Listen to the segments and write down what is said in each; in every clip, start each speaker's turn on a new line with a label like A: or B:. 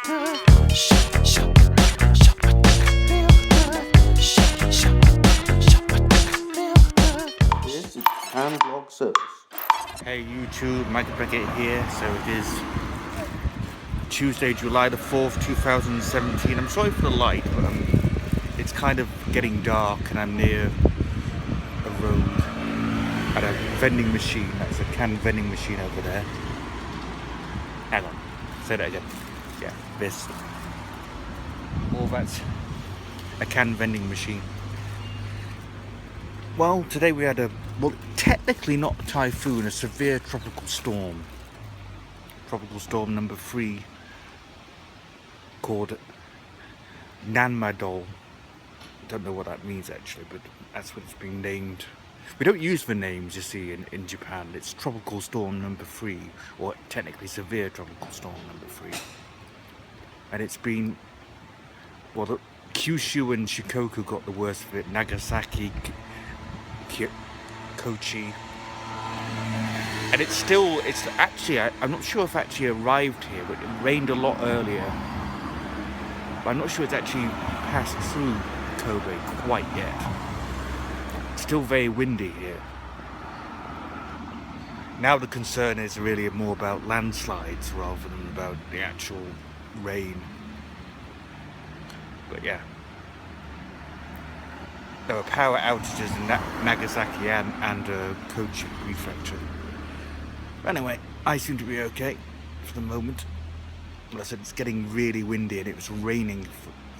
A: This is hand vlog service.
B: Hey YouTube, Michael Beckett here. So it is Tuesday, July the 4th, 2017. I'm sorry for the light, but it's kind of getting dark and I'm near a road at a vending machine. That's a can vending machine over there. Hang on, say that again. Yeah, this. Well, that's a can vending machine. Well, today we had technically not a typhoon, a severe tropical storm. Tropical storm number 3, called Nanmadol. I don't know what that means actually, but that's what it's been named. We don't use the names, you see, in Japan. It's tropical storm number 3, or technically severe tropical storm number 3. And it's been, well, Kyushu and Shikoku got the worst of it. Nagasaki, Kochi, and it's actually, I'm not sure if it actually arrived here, but it rained a lot earlier, but I'm not sure it's actually passed through Kobe quite yet. It's still very windy here. Now the concern is really more about landslides rather than about the actual rain. But yeah, there were power outages in Nagasaki and Kochi prefecture. Anyway, I seem to be okay for the moment. Like I said, it's getting really windy and it was raining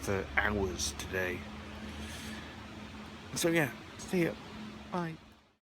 B: for hours today. So yeah, see ya. Bye.